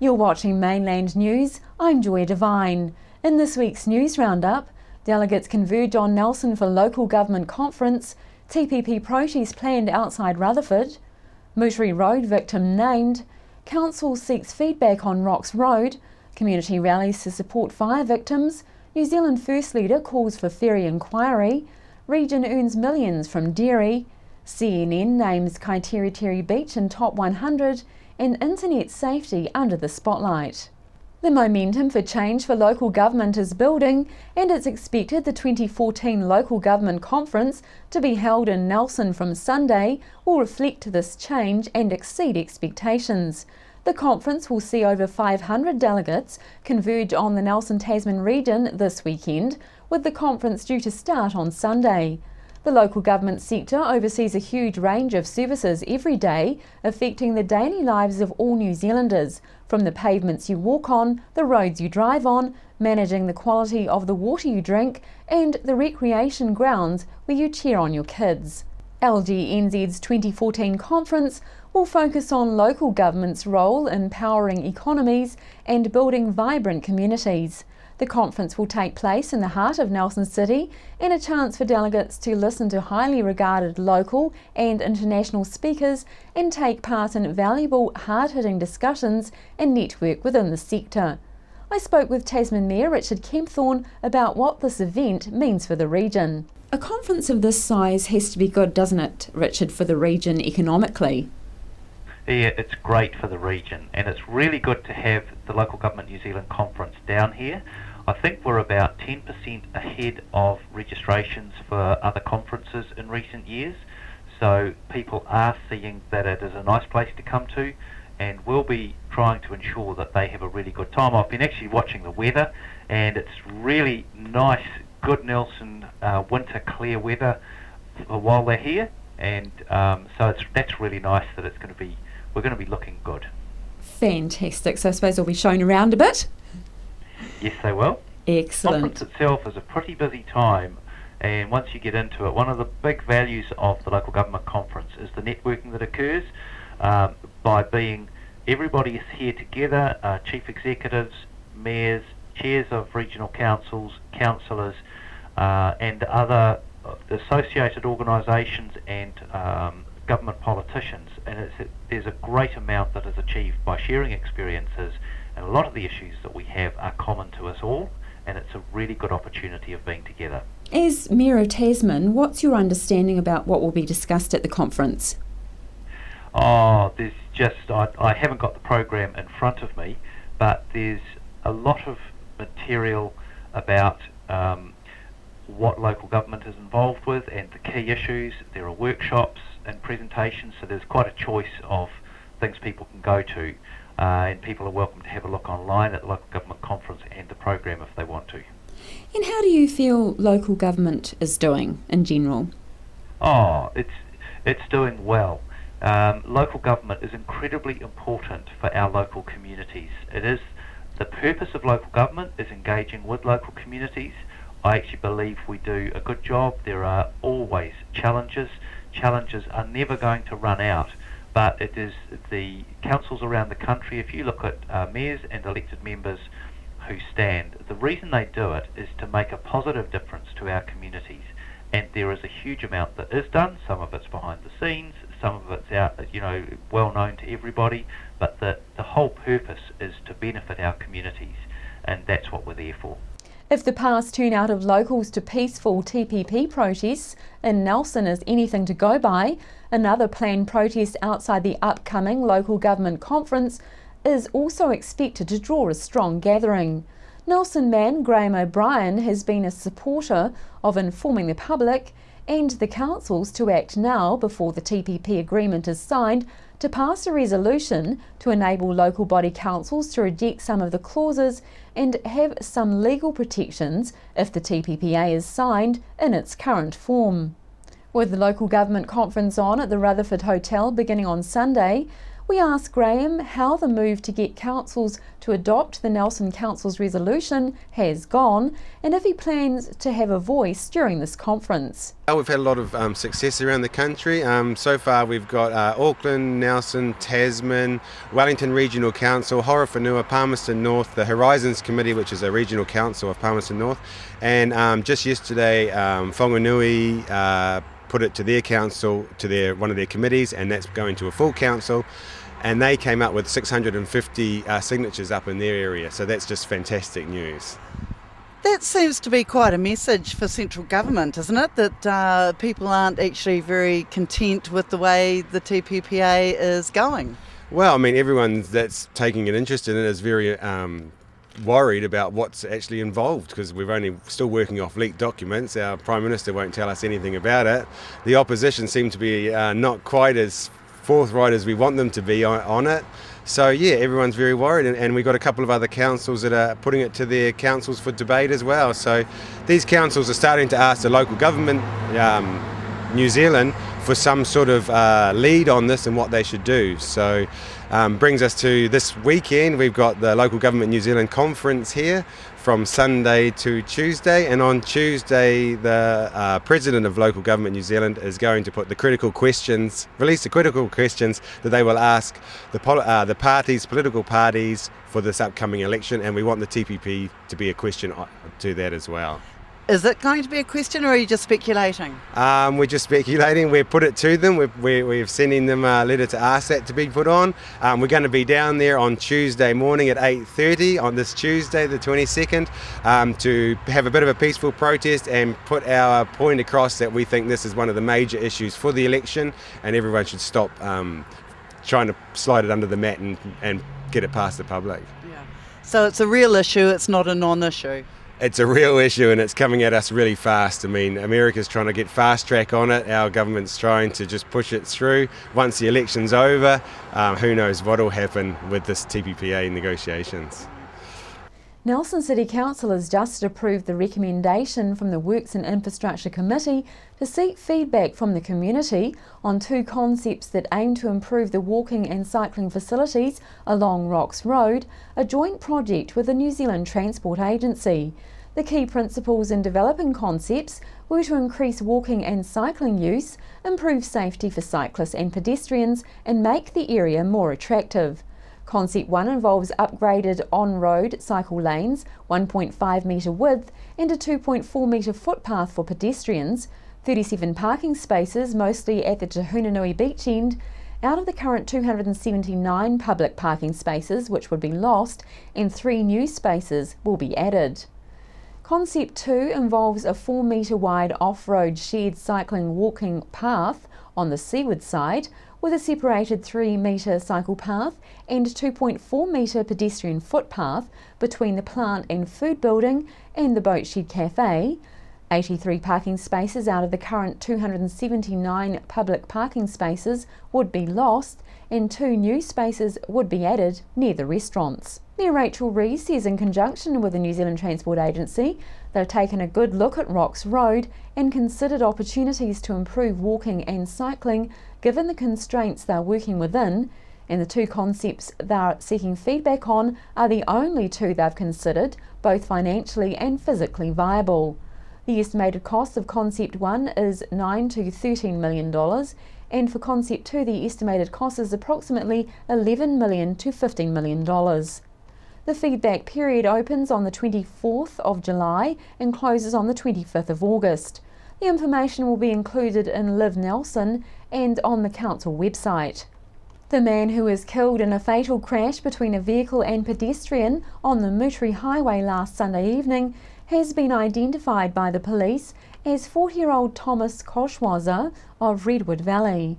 You're watching Mainland News. I'm Joy Devine. In this week's news roundup, delegates converge on Nelson for local government conference, TPP protest planned outside Rutherford, Moutere Road victim named, council seeks feedback on Rocks Road, community rallies to support fire victims, New Zealand First Leader calls for ferry inquiry, region earns millions from dairy, CNN names Kaiteriteri Beach in top 100, and internet safety under the spotlight. The momentum for change for local government is building, and it's expected the 2014 Local Government Conference to be held in Nelson from Sunday will reflect this change and exceed expectations. The conference will see over 500 delegates converge on the Nelson-Tasman region this weekend, with the conference due to start on Sunday. The local government sector oversees a huge range of services every day, affecting the daily lives of all New Zealanders, from the pavements you walk on, the roads you drive on, managing the quality of the water you drink, and the recreation grounds where you cheer on your kids. LGNZ's 2014 conference will focus on local government's role in powering economies and building vibrant communities. The conference will take place in the heart of Nelson City, and a chance for delegates to listen to highly regarded local and international speakers and take part in valuable, hard-hitting discussions and network within the sector. I spoke with Tasman Mayor Richard Kempthorne about what this event means for the region. A conference of this size has to be good, doesn't it, Richard, for the region economically? Yeah, it's great for the region, and it's really good to have the Local Government New Zealand conference down here. I think we're about 10% ahead of registrations for other conferences in recent years, so people are seeing that it is a nice place to come to, and we'll be trying to ensure that they have a really good time. I've been actually watching the weather, and it's really nice, good Nelson winter clear weather while they're here, and so that's really nice that we're going to be looking good. Fantastic. So I suppose they'll be shown around a bit? Yes, they will. Excellent. The conference itself is a pretty busy time, and once you get into it, one of the big values of the local government conference is the networking that occurs by being everybody is here together, chief executives, mayors, chairs of regional councils, councillors, and other associated organisations and government politicians, and there's a great amount that is achieved by sharing experiences, and a lot of the issues that we have are common to us all, and it's a really good opportunity of being together. As Mayor of Tasman, what's your understanding about what will be discussed at the conference? I haven't got the program in front of me, but there's a lot of material about what local government is involved with and the key issues. There are workshops and presentations, so there's quite a choice of things people can go to, and people are welcome to have a look online at the local government conference and the program if they want to. And how do you feel local government is doing in general? It's doing well. Local government is incredibly important for our local communities. The purpose of local government is engaging with local communities. I actually believe we do a good job. There are always challenges. Challenges are never going to run out, but it is the councils around the country, if you look at mayors and elected members who stand, the reason they do it is to make a positive difference to our communities, and there is a huge amount that is done. Some of it's behind the scenes, some of it's out, well known to everybody, but the whole purpose is to benefit our communities, and that's what we're there for. If the past turnout of locals to peaceful TPP protests in Nelson is anything to go by, another planned protest outside the upcoming local government conference is also expected to draw a strong gathering. Nelson man Graham O'Brien has been a supporter of informing the public and the councils to act now before the TPP agreement is signed to pass a resolution to enable local body councils to reject some of the clauses and have some legal protections if the TPPA is signed in its current form. With the local government conference on at the Rutherford Hotel beginning on Sunday, we asked Graham how the move to get councils to adopt the Nelson Council's resolution has gone and if he plans to have a voice during this conference. We've had a lot of success around the country. So far we've got Auckland, Nelson, Tasman, Wellington Regional Council, Horowhenua, Palmerston North, the Horizons Committee, which is a regional council of Palmerston North, and just yesterday Whanganui put it to their council, to one of their committees, and that's going to a full council, and they came up with 650 signatures up in their area, so that's just fantastic news. That seems to be quite a message for central government, isn't it? That people aren't actually very content with the way the TPPA is going. Well, I mean, everyone that's taking an interest in it is very worried about what's actually involved, because we're only still working off leaked documents. Our Prime Minister won't tell us anything about it. The opposition seem to be not quite as forthright as we want them to be on it. So yeah, everyone's very worried, and we've got a couple of other councils that are putting it to their councils for debate as well. So these councils are starting to ask the local government, New Zealand, for some sort of lead on this and what they should do. So brings us to this weekend. We've got the Local Government New Zealand conference here from Sunday to Tuesday, and on Tuesday the President of Local Government New Zealand is going to put the critical questions, release the critical questions that they will ask the political parties for this upcoming election, and we want the TPP to be a question to that as well. Is it going to be a question, or are you just speculating? We're just speculating. We've put it to them. We're sending them a letter to ask that to be put on. We're going to be down there on Tuesday morning at 8:30 on this Tuesday, the 22nd, to have a bit of a peaceful protest and put our point across that we think this is one of the major issues for the election, and everyone should stop trying to slide it under the mat and get it past the public. Yeah. So it's a real issue. It's not a non-issue. It's a real issue, and it's coming at us really fast. I mean, America's trying to get fast track on it. Our government's trying to just push it through. Once the election's over, who knows what will happen with this TPPA negotiations. Nelson City Council has just approved the recommendation from the Works and Infrastructure Committee to seek feedback from the community on two concepts that aim to improve the walking and cycling facilities along Rocks Road, a joint project with the New Zealand Transport Agency. The key principles in developing concepts were to increase walking and cycling use, improve safety for cyclists and pedestrians, and make the area more attractive. Concept 1 involves upgraded on-road cycle lanes, 1.5 metre width and a 2.4 metre footpath for pedestrians, 37 parking spaces, mostly at the Te Hunanui beach end, out of the current 279 public parking spaces which would be lost, and 3 new spaces will be added. Concept 2 involves a 4 metre wide off-road shared cycling walking path on the seaward side, with a separated 3 metre cycle path and 2.4 metre pedestrian footpath between the plant and food building and the boat shed cafe. 83 parking spaces out of the current 279 public parking spaces would be lost, and 2 new spaces would be added near the restaurants. Mayor Rachel Rees says in conjunction with the New Zealand Transport Agency, they've taken a good look at Rocks Road and considered opportunities to improve walking and cycling given the constraints they're working within, and the 2 concepts they're seeking feedback on are the only 2 they've considered, both financially and physically viable. The estimated cost of Concept 1 is $9 to $13 million, and for Concept 2 the estimated cost is approximately $11 million to $15 million. The feedback period opens on the 24th of July and closes on the 25th of August. The information will be included in Live Nelson and on the council website. The man who was killed in a fatal crash between a vehicle and pedestrian on the Mutri Highway last Sunday evening has been identified by the police as 40-year-old Thomas Koschwasser of Redwood Valley.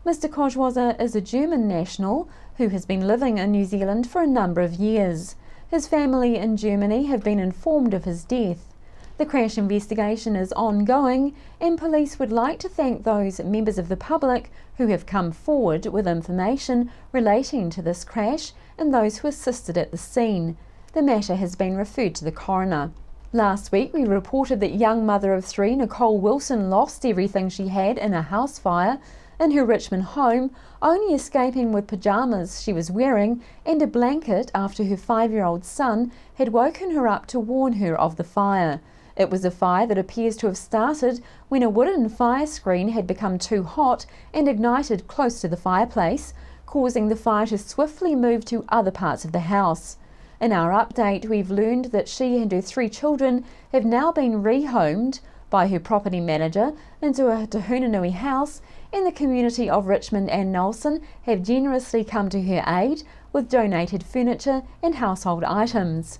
Mr. Koschwasser is a German national who has been living in New Zealand for a number of years. His family in Germany have been informed of his death. The crash investigation is ongoing, and police would like to thank those members of the public who have come forward with information relating to this crash and those who assisted at the scene. The matter has been referred to the coroner. Last week we reported that young mother of 3 Nicole Wilson lost everything she had in a house fire in her Richmond home, only escaping with pyjamas she was wearing and a blanket after her 5-year-old son had woken her up to warn her of the fire. It was a fire that appears to have started when a wooden fire screen had become too hot and ignited close to the fireplace, causing the fire to swiftly move to other parts of the house. In our update, we've learned that she and her 3 children have now been rehomed by her property manager into a Te Hunanui house, and the community of Richmond and Nelson have generously come to her aid with donated furniture and household items.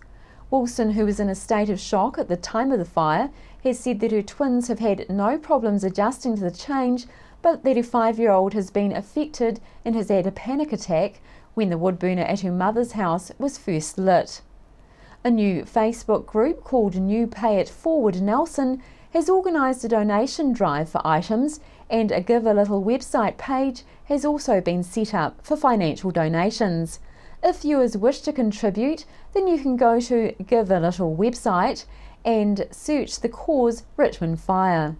Wilson, who was in a state of shock at the time of the fire, has said that her twins have had no problems adjusting to the change, but that her 5-year-old has been affected and has had a panic attack when the wood burner at her mother's house was first lit. A new Facebook group called New Pay It Forward Nelson has organised a donation drive for items, and a Give a Little website page has also been set up for financial donations. If viewers wish to contribute, then you can go to Give a Little website and search the cause Richmond Fire.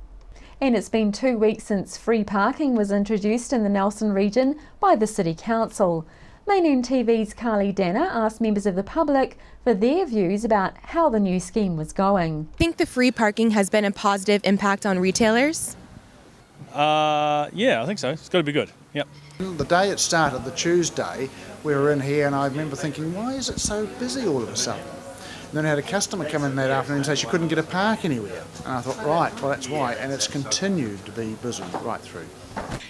And it's been 2 weeks since free parking was introduced in the Nelson region by the City Council. Mainland TV's Carly Danner asked members of the public for their views about how the new scheme was going. Think the free parking has been a positive impact on retailers? Yeah, I think so. It's got to be good. Yep. The day it started, the Tuesday, we were in here and I remember thinking, why is it so busy all of a sudden? And then I had a customer come in that afternoon and say she couldn't get a park anywhere. And I thought, right, well that's why. And it's continued to be busy right through.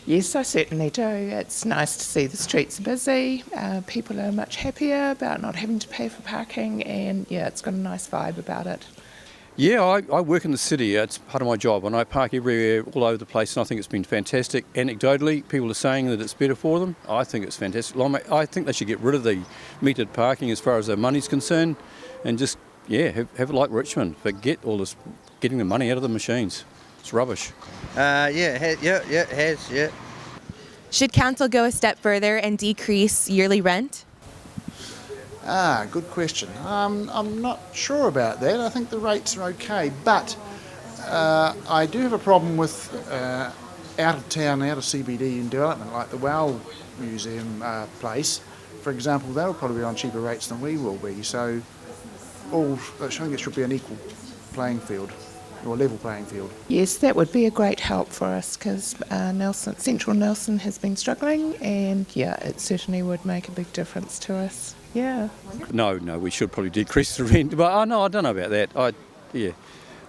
Yes, I certainly do. It's nice to see the streets busy. People are much happier about not having to pay for parking, and yeah, it's got a nice vibe about it. Yeah, I work in the city. It's part of my job, and I park everywhere, all over the place, and I think it's been fantastic. Anecdotally, people are saying that it's better for them. I think it's fantastic. I think they should get rid of the metered parking as far as their money's concerned, and just, yeah, have it like Richmond. Forget all this getting the money out of the machines. It's rubbish. It has. Should council go a step further and decrease yearly rent? Good question. I'm not sure about that. I think the rates are okay, but I do have a problem with out of town, out of CBD in development, like the WOW Museum place, for example. They'll probably be on cheaper rates than we will be. So I think it should be an equal playing field, or level playing field. Yes, that would be a great help for us because Central Nelson has been struggling, and yeah, it certainly would make a big difference to us. Yeah. No, we should probably decrease the rent, but I don't know about that. I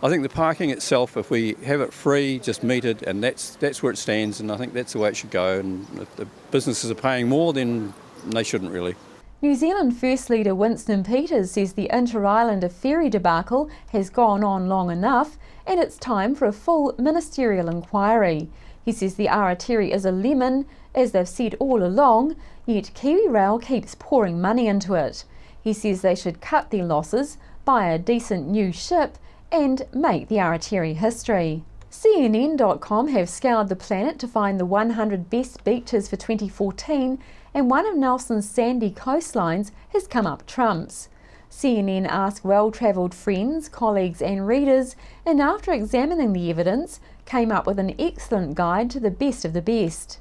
think the parking itself, if we have it free, just metered, and that's where it stands, and I think that's the way it should go. And if the businesses are paying more, then they shouldn't really. New Zealand First Leader Winston Peters says the Inter-Islander ferry debacle has gone on long enough and it's time for a full ministerial inquiry. He says the Aratiri is a lemon, as they've said all along, yet Kiwi Rail keeps pouring money into it. He says they should cut their losses, buy a decent new ship and make the Aratiri history. CNN.com have scoured the planet to find the 100 best beaches for 2014, and one of Nelson's sandy coastlines has come up trumps. CNN asked well-travelled friends, colleagues and readers, and after examining the evidence, came up with an excellent guide to the best of the best.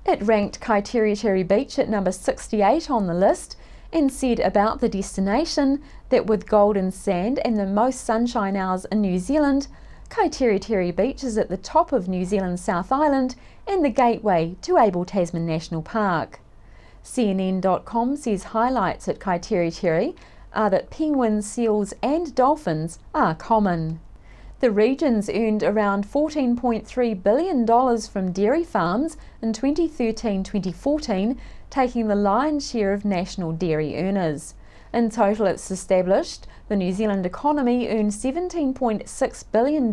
It ranked Kaitiritiri Beach at number 68 on the list and said about the destination that with golden sand and the most sunshine hours in New Zealand, Kaitiritiri Beach is at the top of New Zealand's South Island and the gateway to Abel Tasman National Park. CNN.com says highlights at Kaitiritiri are that penguins, seals and dolphins are common. The region's earned around $14.3 billion from dairy farms in 2013-2014, taking the lion's share of national dairy earners. In total, it's established the New Zealand economy earned $17.6 billion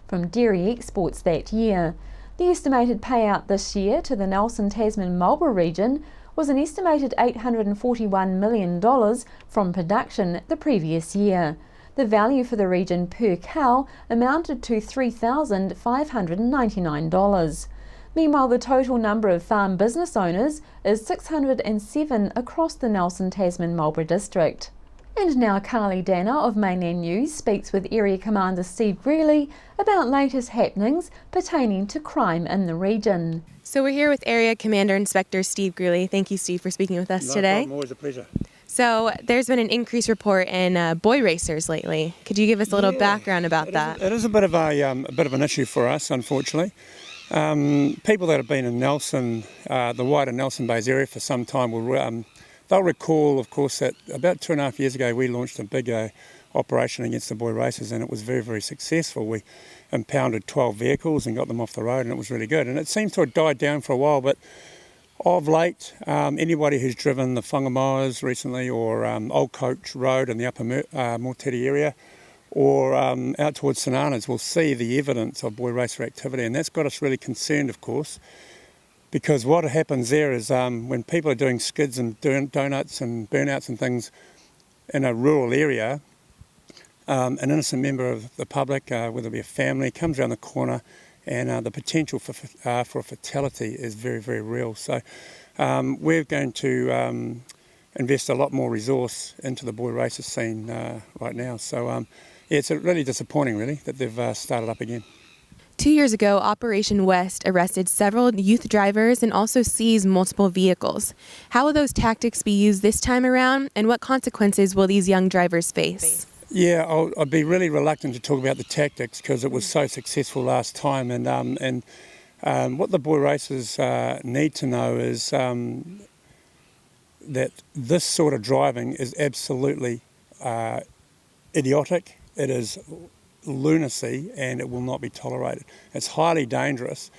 from dairy exports that year. The estimated payout this year to the Nelson Tasman Marlborough region was an estimated $841 million from production the previous year. The value for the region per cow amounted to $3,599. Meanwhile, the total number of farm business owners is 607 across the Nelson Tasman Marlborough district. And now Carly Danner of Mainland News speaks with Area Commander Steve Greeley about latest happenings pertaining to crime in the region. So we're here with Area Commander Inspector Steve Greeley. Thank you, Steve, for speaking with us today. No problem, always a pleasure. So there's been an increased report in boy racers lately. Could you give us a little background about that? It is a bit of an issue for us, unfortunately. People that have been in Nelson, the wider Nelson Bays area for some time will they'll recall, of course, that about 2.5 years ago we launched a big operation against the boy racers, and it was very, very successful. We impounded 12 vehicles and got them off the road, and it was really good. And it seems to have died down for a while, but of late, anybody who's driven the Whangamoas recently, or Old Coach Road in the upper Moteri area, or out towards St Arnaud's, will see the evidence of boy racer activity, and that's got us really concerned, of course. Because what happens there is when people are doing skids and donuts and burnouts and things in a rural area, an innocent member of the public, whether it be a family, comes around the corner, and the potential for a fatality is very, very real. So we're going to invest a lot more resource into the boy racer scene right now. So yeah, it's really disappointing, really, that they've started up again. 2 years ago, Operation West arrested several youth drivers and also seized multiple vehicles. How will those tactics be used this time around, and what consequences will these young drivers face? Yeah, I'd be really reluctant to talk about the tactics because it was so successful last time, and what the boy racers need to know is that this sort of driving is absolutely idiotic. It is lunacy, and it will not be tolerated. It's highly dangerous.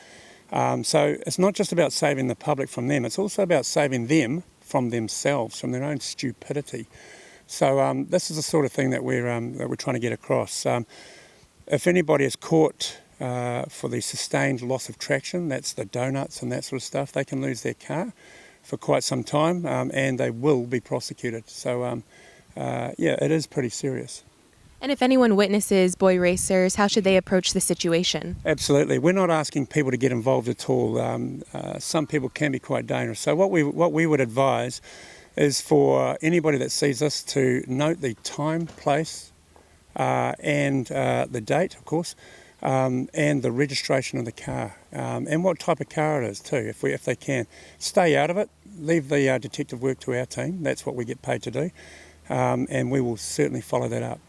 So it's not just about saving the public from them, it's also about saving them from themselves, from their own stupidity. So this is the sort of thing that we're trying to get across. If anybody is caught for the sustained loss of traction, that's the donuts and that sort of stuff, they can lose their car for quite some time, and they will be prosecuted. So yeah, it is pretty serious. And if anyone witnesses boy racers, how should they approach the situation? Absolutely. We're not asking people to get involved at all. Some people can be quite dangerous. So what we would advise is for anybody that sees us to note the time, place, and the date, of course, and the registration of the car, and what type of car it is too, if they can. Stay out of it. Leave the detective work to our team. That's what we get paid to do, and we will certainly follow that up.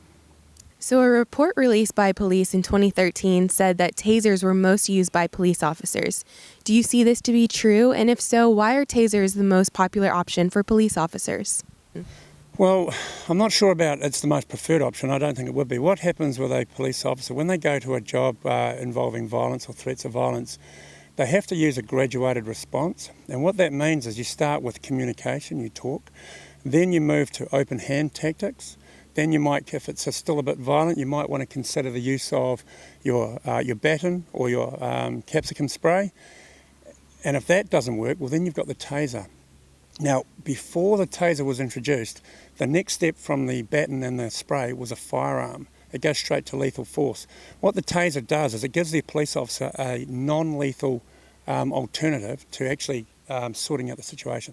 So a report released by police in 2013 said that tasers were most used by police officers. Do you see this to be true? And if so, why are tasers the most popular option for police officers? Well, I'm not sure about it's the most preferred option. I don't think it would be. What happens with a police officer, when they go to a job involving violence or threats of violence, they have to use a graduated response. And what that means is you start with communication, you talk, then you move to open hand tactics. Then you might, if it's still a bit violent, you might want to consider the use of your baton or your capsicum spray. And if that doesn't work, well, then you've got the taser. Now, before the taser was introduced, the next step from the baton and the spray was a firearm. It goes straight to lethal force. What the taser does is it gives the police officer a non-lethal alternative to actually sorting out the situation.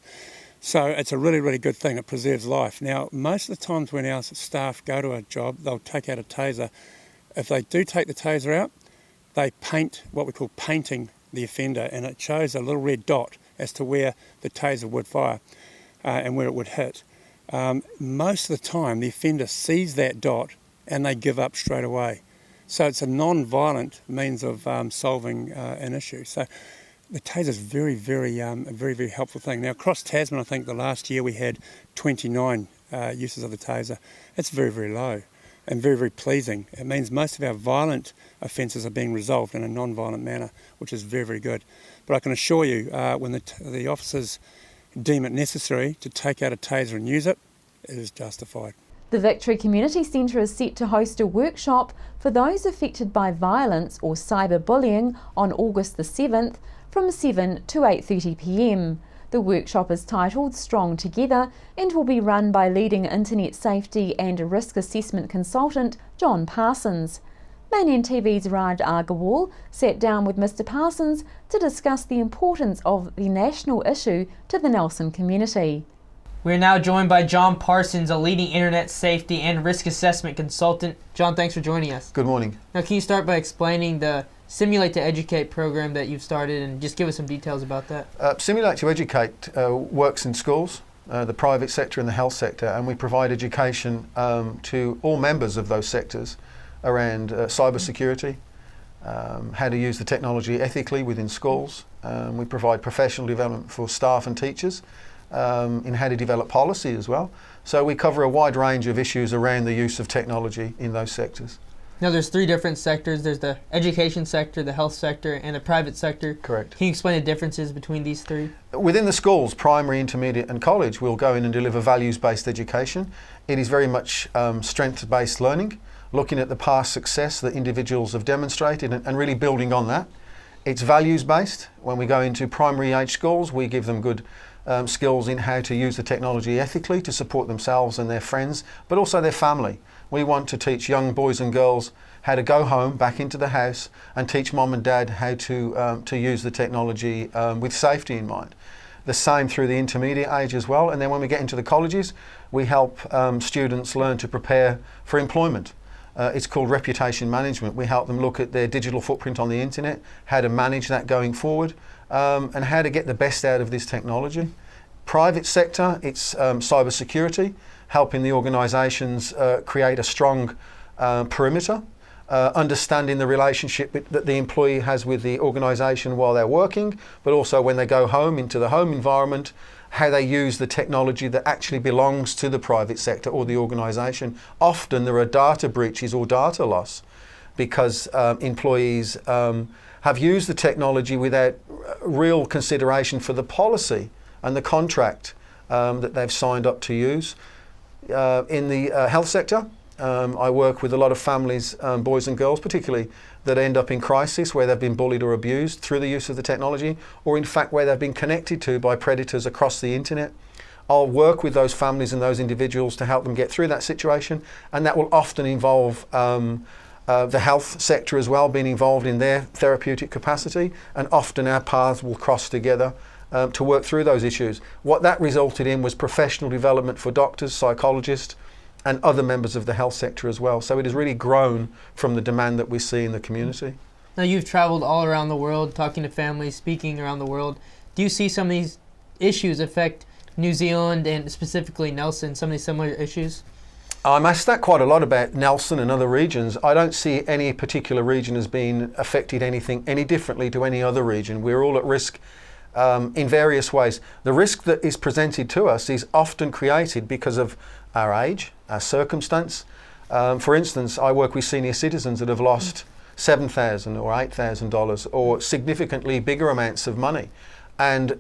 So it's a really, really good thing. It preserves life. Now, most of the times when our staff go to a job, they'll take out a taser. If they do take the taser out, they paint, what we call painting the offender, and it shows a little red dot as to where the taser would fire and where it would hit. Most of the time, the offender sees that dot and they give up straight away. So it's a non-violent means of solving an issue. So the taser is very, very helpful thing. Now, across Tasman, I think the last year we had 29 uses of the taser. It's very, very low and very, very pleasing. It means most of our violent offences are being resolved in a non-violent manner, which is very, very good. But I can assure you, when the officers deem it necessary to take out a taser and use it, it is justified. The Victory Community Centre is set to host a workshop for those affected by violence or cyberbullying on August the 7th from 7 to 8:30 p.m. The workshop is titled Strong Together and will be run by leading internet safety and risk assessment consultant John Parsons. Mainland TV's Raj Agarwal sat down with Mr Parsons to discuss the importance of the national issue to the Nelson community. We're now joined by John Parsons, a leading internet safety and risk assessment consultant. John, thanks for joining us. Good morning. Now, can you start by explaining the Simulate to Educate program that you've started and just give us some details about that? Simulate to Educate works in schools, the private sector and the health sector, and we provide education to all members of those sectors around cyber security, how to use the technology ethically within schools. We provide professional development for staff and teachers in how to develop policy as well. So we cover a wide range of issues around the use of technology in those sectors. Now, there's three different sectors. There's the education sector, the health sector, and the private sector. Correct. Can you explain the differences between these three? Within the schools, primary, intermediate and college, we'll go in and deliver values-based education. It is very much strength-based learning, looking at the past success that individuals have demonstrated and really building on that. It's values-based. When we go into primary age schools, we give them good skills in how to use the technology ethically to support themselves and their friends, but also their family. We want to teach young boys and girls how to go home, back into the house, and teach mom and dad how to use the technology with safety in mind. The same through the intermediate age as well. And then when we get into the colleges, we help students learn to prepare for employment. It's called reputation management. We help them look at their digital footprint on the internet, how to manage that going forward, and how to get the best out of this technology. Private sector, it's cyber security, helping the organisations create a strong perimeter, understanding the relationship that the employee has with the organisation while they're working, but also when they go home into the home environment, how they use the technology that actually belongs to the private sector or the organisation. Often there are data breaches or data loss because employees have used the technology without real consideration for the policy and the contract that they've signed up to use. In the health sector, I work with a lot of families, boys and girls particularly, that end up in crisis where they've been bullied or abused through the use of the technology, or in fact where they've been connected to by predators across the internet. I'll work with those families and those individuals to help them get through that situation, and that will often involve the health sector as well, being involved in their therapeutic capacity, and often our paths will cross together to work through those issues. What that resulted in was professional development for doctors, psychologists, and other members of the health sector as well. So it has really grown from the demand that we see in the community. Now, you've traveled all around the world, talking to families, speaking around the world. Do you see some of these issues affect New Zealand and specifically Nelson, some of these similar issues? I'm asked that quite a lot about Nelson and other regions. I don't see any particular region as being affected any differently to any other region. We're all at risk in various ways. The risk that is presented to us is often created because of our age, our circumstance. For instance, I work with senior citizens that have lost $7,000 or $8,000 or significantly bigger amounts of money. And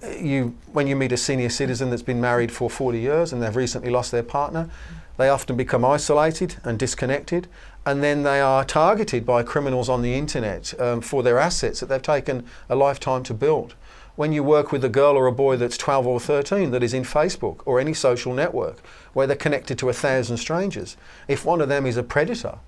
when you meet a senior citizen that's been married for 40 years and they've recently lost their partner, they often become isolated and disconnected, and then they are targeted by criminals on the internet for their assets that they've taken a lifetime to build. When you work with a girl or a boy that's 12 or 13 that is in Facebook or any social network where they're connected to 1,000 strangers, if one of them is a predator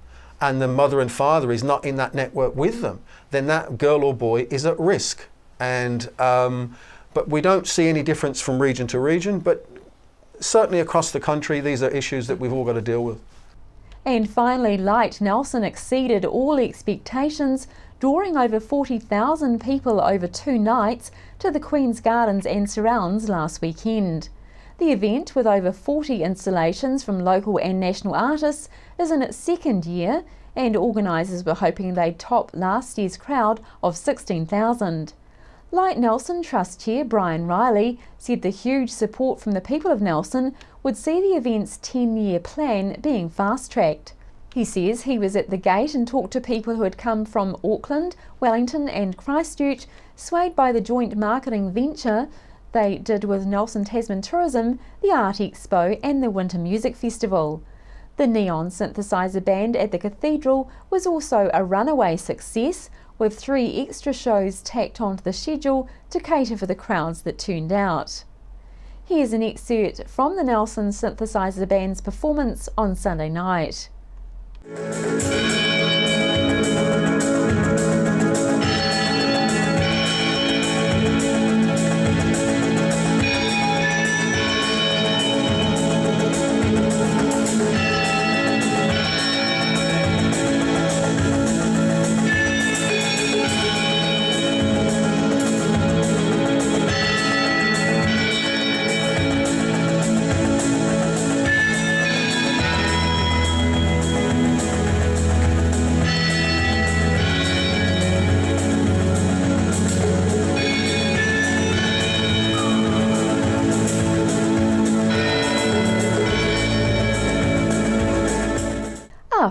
and the mother and father is not in that network with them, then that girl or boy is at risk. And but we don't see any difference from region to region, but certainly across the country these are issues that we've all got to deal with. And finally, Light Nelson exceeded all expectations, drawing over 40,000 people over 2 nights to the Queen's Gardens and surrounds last weekend. The event, with over 40 installations from local and national artists, is in its 2nd year, and organisers were hoping they'd top last year's crowd of 16,000. Light Nelson Trust Chair Brian Riley said the huge support from the people of Nelson would see the event's 10-year plan being fast-tracked. He says he was at the gate and talked to people who had come from Auckland, Wellington and Christchurch, swayed by the joint marketing venture they did with Nelson Tasman Tourism, the Art Expo and the Winter Music Festival. The neon synthesizer band at the cathedral was also a runaway success, with 3 extra shows tacked onto the schedule to cater for the crowds that turned out. Here's an excerpt from the Nelson Synthesizer Band's performance on Sunday night.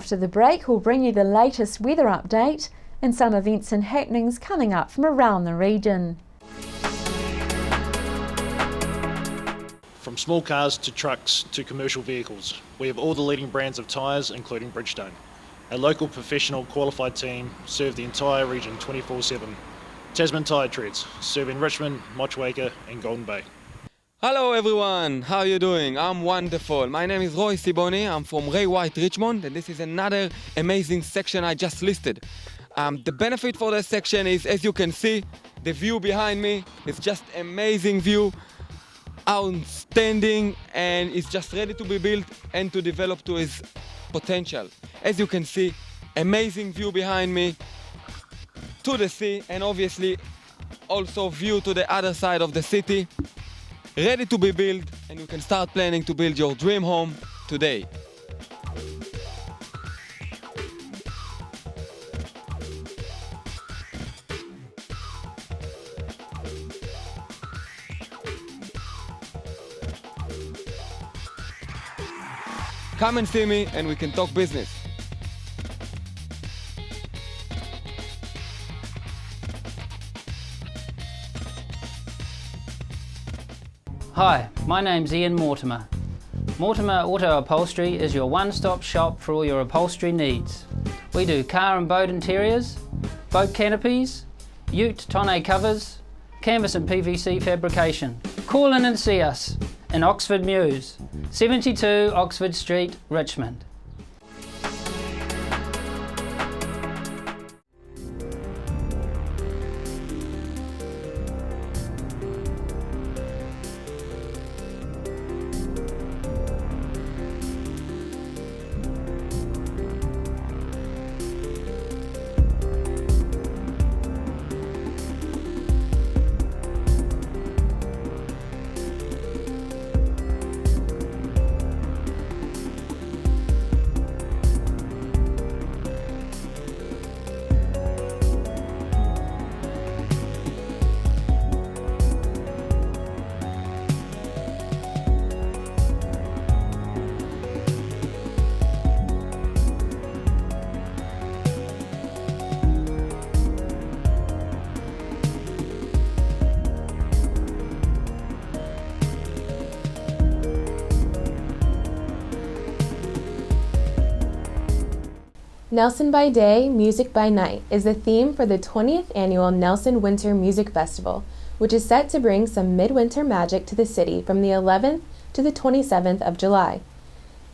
After the break, we'll bring you the latest weather update and some events and happenings coming up from around the region. From small cars to trucks to commercial vehicles, we have all the leading brands of tyres, including Bridgestone. A local professional qualified team serve the entire region 24/7. Tasman Tyre Treads, serving Richmond, Motueka and Golden Bay. Hello everyone, how are you doing? I'm wonderful. My name is Roy Siboni, I'm from Ray White, Richmond, and this is another amazing section I just listed. The benefit for this section is, as you can see, the view behind me is just amazing view, outstanding, and it's just ready to be built and to develop to its potential. As you can see, amazing view behind me to the sea, and obviously also view to the other side of the city, ready to be built, and you can start planning to build your dream home today. Come and see me and we can talk business. Hi, my name's Ian Mortimer. Mortimer Auto Upholstery is your one-stop shop for all your upholstery needs. We do car and boat interiors, boat canopies, ute tonneau covers, canvas and PVC fabrication. Call in and see us in Oxford Mews, 72 Oxford Street, Richmond. Nelson by Day, Music by Night is the theme for the 20th annual Nelson Winter Music Festival, which is set to bring some midwinter magic to the city from the 11th to the 27th of July.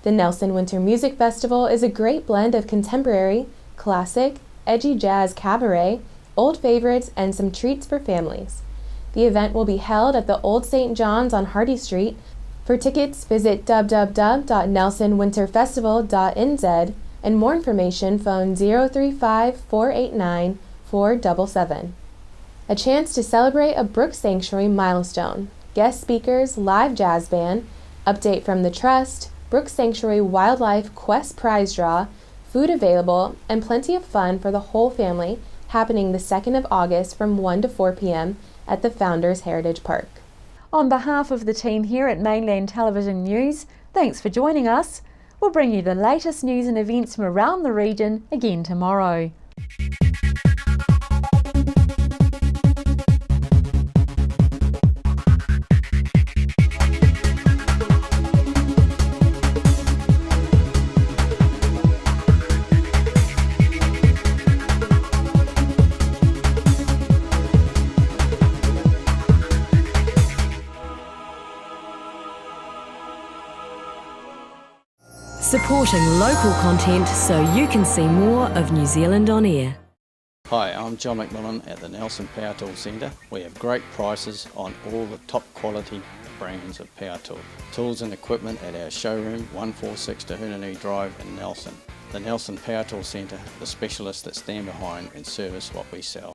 The Nelson Winter Music Festival is a great blend of contemporary, classic, edgy jazz cabaret, old favorites, and some treats for families. The event will be held at the Old St. John's on Hardy Street. For tickets, visit www.nelsonwinterfestival.nz, and more information phone 035-489-477. A chance to celebrate a Brook Sanctuary milestone, guest speakers, live jazz band, update from the Trust, Brook Sanctuary Wildlife Quest prize draw, food available, and plenty of fun for the whole family happening the 2nd of August from 1 to 4 p.m. at the Founders Heritage Park. On behalf of the team here at Mainland Television News, thanks for joining us. We'll bring you the latest news and events from around the region again tomorrow. Supporting local content so you can see more of New Zealand on air. Hi, I'm John McMillan at the Nelson Power Tool Centre. We have great prices on all the top quality brands of power tool. Tools and equipment at our showroom 146 Tahunani Drive in Nelson. The Nelson Power Tool Centre, the specialists that stand behind and service what we sell.